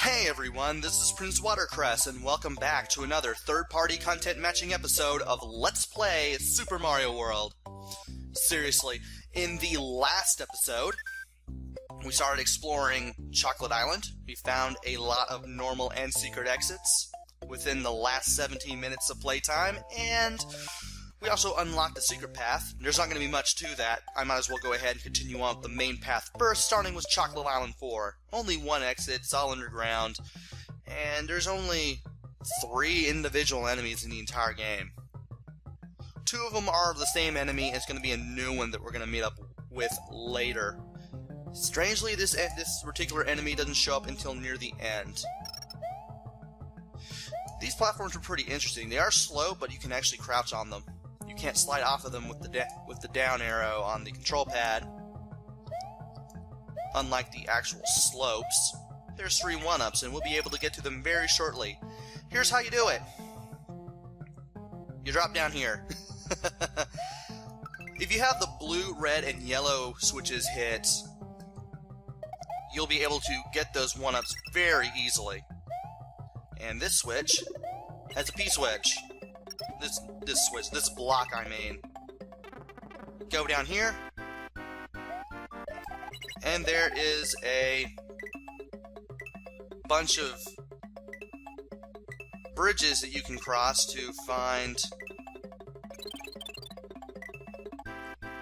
Hey everyone, this is Prince Watercress, and welcome back to another third-party content matching episode of Let's Play Super Mario World. Seriously, in the last episode, we started exploring Chocolate Island. We found a lot of normal and secret exits within the last 17 minutes of playtime, and we also unlocked the secret path. There's not going to be much to that. I might as well go ahead and continue on with the main path first, starting with Chocolate Island 4. Only one exit, Solander Ground, and there's only 3 individual enemies in the entire game. 2 of them are the same enemy, and it's going to be a new one that we're going to meet up with later. Strangely, this particular enemy doesn't show up until near the end. These platforms are pretty interesting. They are slow, but you can actually crouch on them. You can't slide off of them with the down arrow on the control pad. Unlike the actual slopes, there's 3 one-ups, and we'll be able to get to them very shortly. Here's how you do it. You drop down here. If you have the blue, red, and yellow switches hit, you'll be able to get those one-ups very easily. And this switch has a P-switch. This block, I mean. Go down here, and there is a bunch of bridges that you can cross to find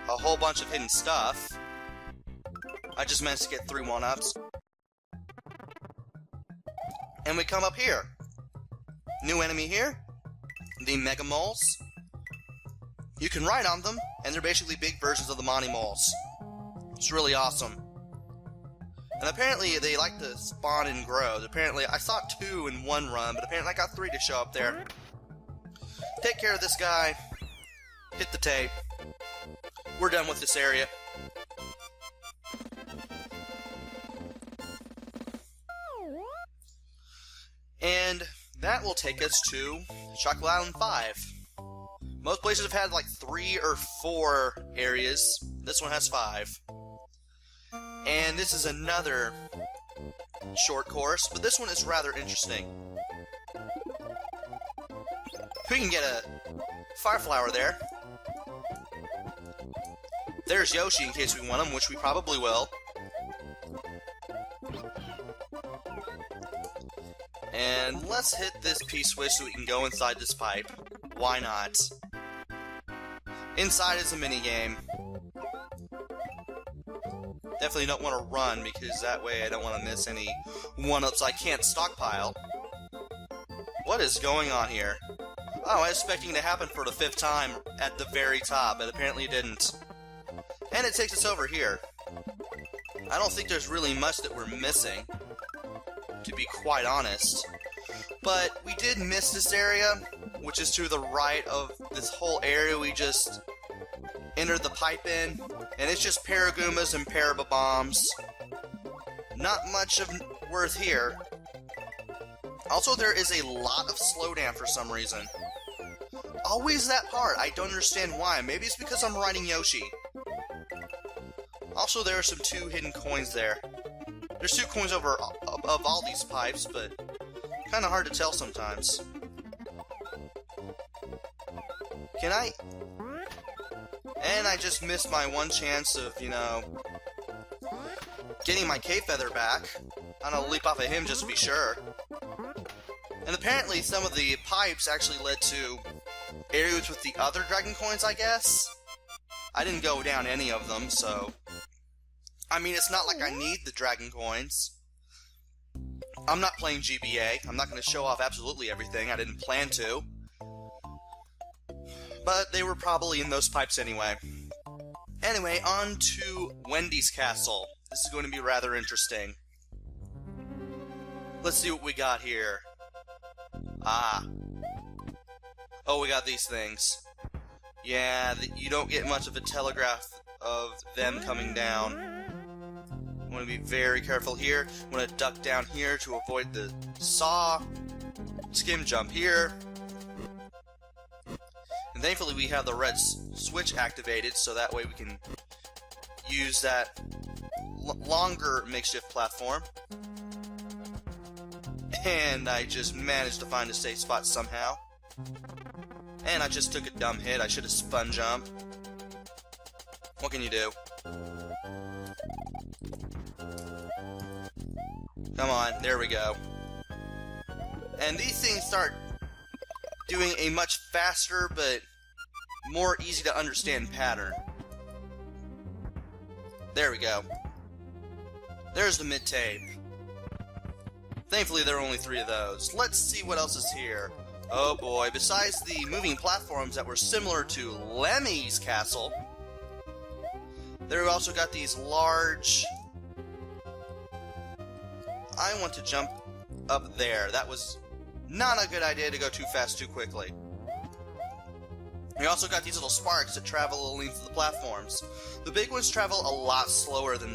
a whole bunch of hidden stuff. I just managed to get 3 one-ups. And we come up here. New enemy here. The Mega Moles. You can ride on them, and they're basically big versions of the Monty Moles. It's really awesome. And apparently they like to spawn and grow. Apparently, I saw 2 in one run, but apparently I got 3 to show up there. Take care of this guy. Hit the tape. We're done with this area. And that will take us to Chocolate Island 5. Most places have had like 3 or 4 areas. This one has 5. And this is another short course, but this one is rather interesting. We can get a fire flower there. There's Yoshi in case we want him, which we probably will. And let's hit this P-switch so we can go inside this pipe. Why not? Inside is a minigame. Definitely don't want to run, because that way I don't want to miss any one-ups I can't stockpile. What is going on here? Oh, I was expecting it to happen for the 5th time at the very top, but apparently it didn't. And it takes us over here. I don't think there's really much that we're missing, to be quite honest. But we did miss this area, which is to the right of this whole area we just entered the pipe in, and it's just Paragoomas and Parabombs. Not much of worth here. Also, there is a lot of slowdown for some reason. Always that part. I don't understand why. Maybe it's because I'm riding Yoshi. Also, there are some 2 hidden coins there. There's 2 coins above all these pipes, but kind of hard to tell sometimes. Can I? And I just missed my one chance of, getting my K-Feather back. I'm gonna leap off of him just to be sure. And apparently some of the pipes actually led to areas with the other dragon coins, I guess? I didn't go down any of them, so... I mean, it's not like I need the dragon coins. I'm not playing GBA. I'm not going to show off absolutely everything. I didn't plan to. But they were probably in those pipes anyway. Anyway, on to Wendys Castle. This is going to be rather interesting. Let's see what we got here. Ah. Oh, we got these things. Yeah, you don't get much of a telegraph of them coming down. I want to be very careful here. I want to duck down here to avoid the saw. Skim jump here. And thankfully we have the red switch activated, so that way we can use that longer makeshift platform. And I just managed to find a safe spot somehow. And I just took a dumb hit. I should have spun jump. What can you do? Come on, there we go. And these things start doing a much faster but more easy to understand pattern. There we go. There's the mid-tape. Thankfully there are only 3 of those. Let's see what else is here. Oh boy, besides the moving platforms that were similar to Wendys Castle, there we also got these large... I want to jump up there. That was not a good idea to go too fast too quickly. We also got these little sparks that travel the length of the platforms. The big ones travel a lot slower than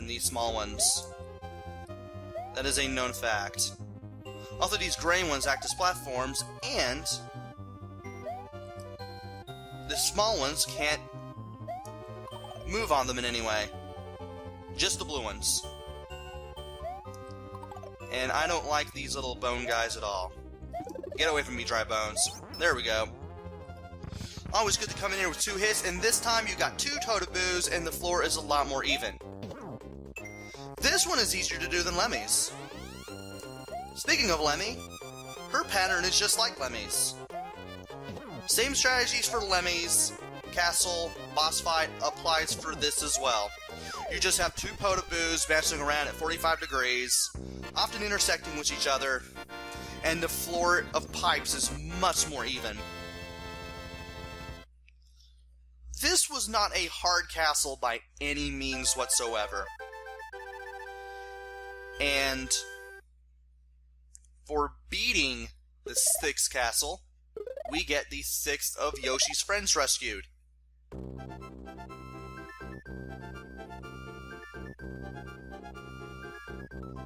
these small ones. That is a known fact. Also, these gray ones act as platforms, and the small ones can't move on them in any way. Just the blue ones. And I don't like these little bone guys at all. Get away from me, dry bones. There we go. Always good to come in here with 2 hits, and this time you got 2 Totoboos, and the floor is a lot more even. This one is easier to do than Lemmy's. Speaking of Lemmy, her pattern is just like Lemmy's. Same strategies for Lemmy's Castle boss fight applies for this as well. You just have 2 Totoboos bouncing around at 45 degrees, often intersecting with each other, and the floor of pipes is much more even. This was not a hard castle by any means whatsoever. And for beating the 6th castle, we get the 6th of Yoshi's friends rescued.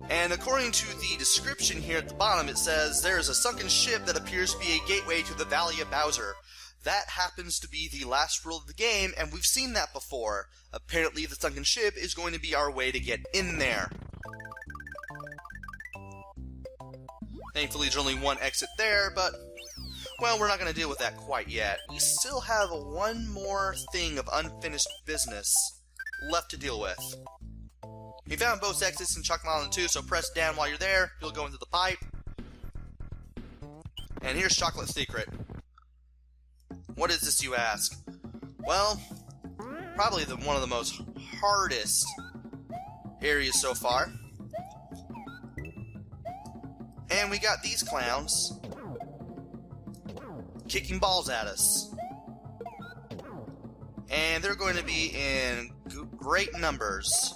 And according to the description here at the bottom, it says there is a sunken ship that appears to be a gateway to the Valley of Bowser. That happens to be the last world of the game, and we've seen that before. Apparently the sunken ship is going to be our way to get in there. Thankfully there's only 1 exit there, but, well, we're not going to deal with that quite yet. We still have one more thing of unfinished business left to deal with. We found both exits in Chocolate Island 2, so press down while you're there. You'll go into the pipe. And here's Chocolate's secret. What is this, you ask? Well, probably one of the most hardest areas so far. And we got these clowns kicking balls at us. And they're going to be in great numbers.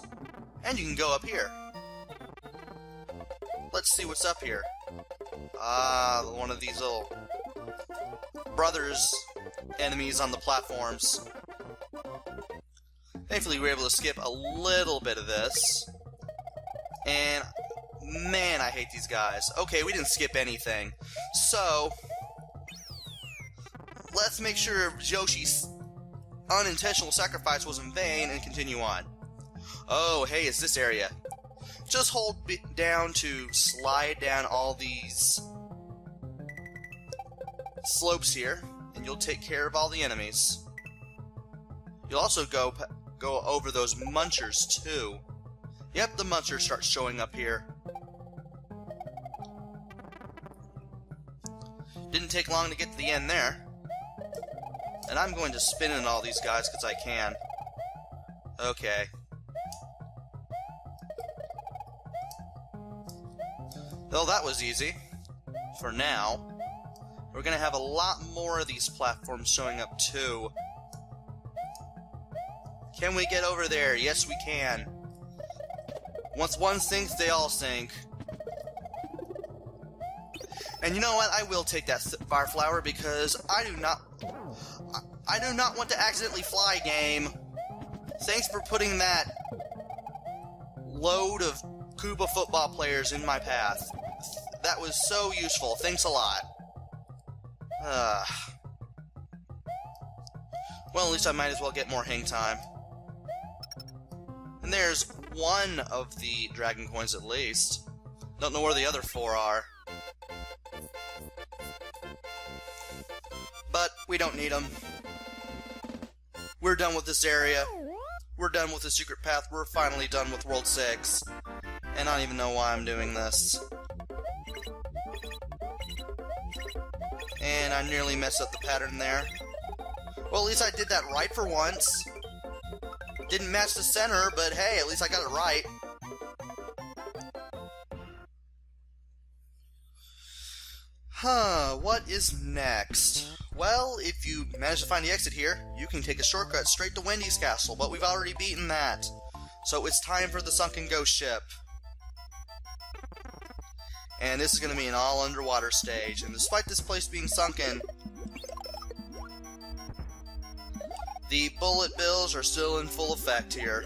And you can go up here. Let's see what's up here. One of these little brothers enemies on the platforms. Thankfully we were able to skip a little bit of this. And man, I hate these guys. Okay, we didn't skip anything. So let's make sure Yoshi's unintentional sacrifice was in vain and continue on. Oh, hey, it's this area. Just hold down to slide down all these slopes here, and you'll take care of all the enemies. You'll also go over those munchers too. Yep, the munchers start showing up here. Didn't take long to get to the end there. And I'm going to spin in all these guys because I can. Okay. Well, that was easy. For now. We're going to have a lot more of these platforms showing up too. Can we get over there? Yes, we can. Once one sinks, they all sink. And you know what? I will take that fire flower because I do not want to accidentally fly, game. Thanks for putting that load of Cuba football players in my path. That was so useful. Thanks a lot. Well, at least I might as well get more hang time. And there's one of the dragon coins at least. Don't know where the other 4 are. But we don't need them. We're done with this area. We're done with the secret path. We're finally done with World 6. And I don't even know why I'm doing this. And I nearly messed up the pattern there. Well, at least I did that right for once. Didn't match the center, but hey, at least I got it right. What is next? Well, if you manage to find the exit here, you can take a shortcut straight to Wendys Castle, but we've already beaten that. So it's time for the sunken ghost ship. And this is going to be an all-underwater stage, and despite this place being sunken, the bullet bills are still in full effect here.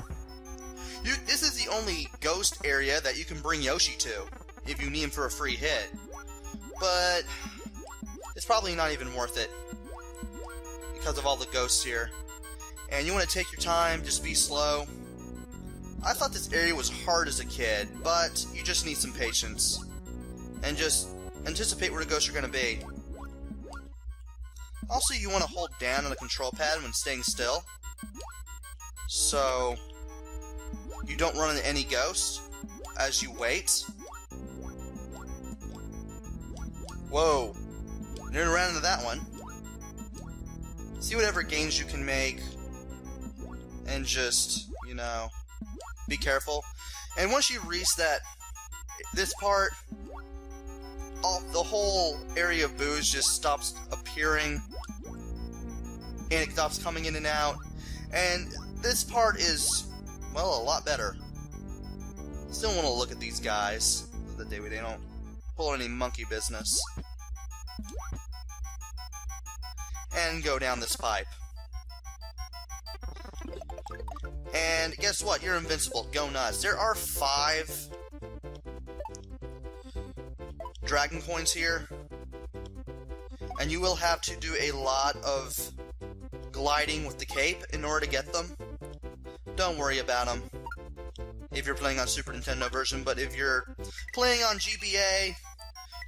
This is the only ghost area that you can bring Yoshi to, if you need him for a free hit. But it's probably not even worth it, because of all the ghosts here. And you want to take your time, just be slow. I thought this area was hard as a kid, but you just need some patience. And just anticipate where the ghosts are going to be. Also, you want to hold down on the control pad when staying still, so you don't run into any ghosts as you wait. Whoa, nearly ran into that one. See whatever gains you can make, and just, you know, be careful. And once you reach this part, the whole area of booze just stops appearing, and it stops coming in and out. And this part is, well, a lot better. Still want to look at these guys. They don't pull any monkey business. And go down this pipe. And guess what? You're invincible. Go nuts. There are 5 dragon coins here, and you will have to do a lot of gliding with the cape in order to get them. Don't worry about them if you're playing on Super Nintendo version, but if you're playing on GBA,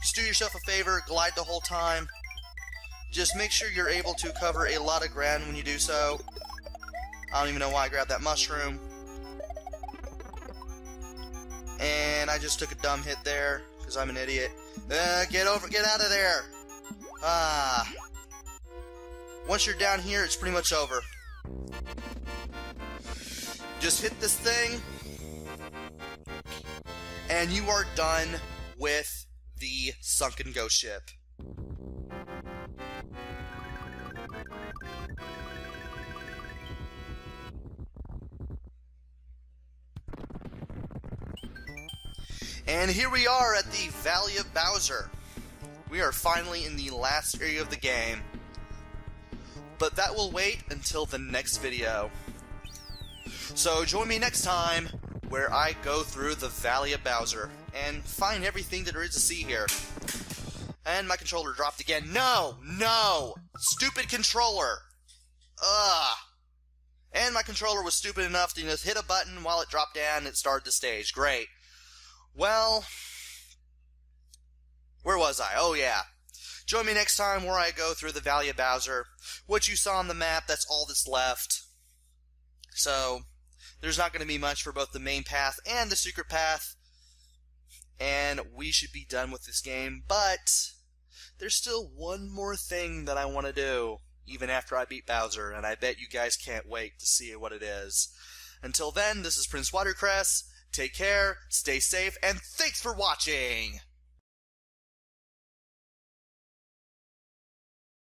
just do yourself a favor, glide the whole time. Just make sure you're able to cover a lot of ground when you do so. I don't even know why I grabbed that mushroom. And I just took a dumb hit there, because I'm an idiot. Get out of there! Once you're down here, it's pretty much over. Just hit this thing, and you are done with the sunken ghost ship. And here we are at the Valley of Bowser. We are finally in the last area of the game. But that will wait until the next video. So join me next time where I go through the Valley of Bowser and find everything that there is to see here. And my controller dropped again. No! No! Stupid controller! Ugh! And my controller was stupid enough to just hit a button while it dropped down and it started the stage. Great. Well, where was I? Oh yeah. Join me next time where I go through the Valley of Bowser. What you saw on the map, that's all that's left. So, there's not going to be much for both the main path and the secret path. And we should be done with this game. But, there's still one more thing that I want to do, even after I beat Bowser. And I bet you guys can't wait to see what it is. Until then, this is Prince Watercress. Take care, stay safe, and thanks for watching!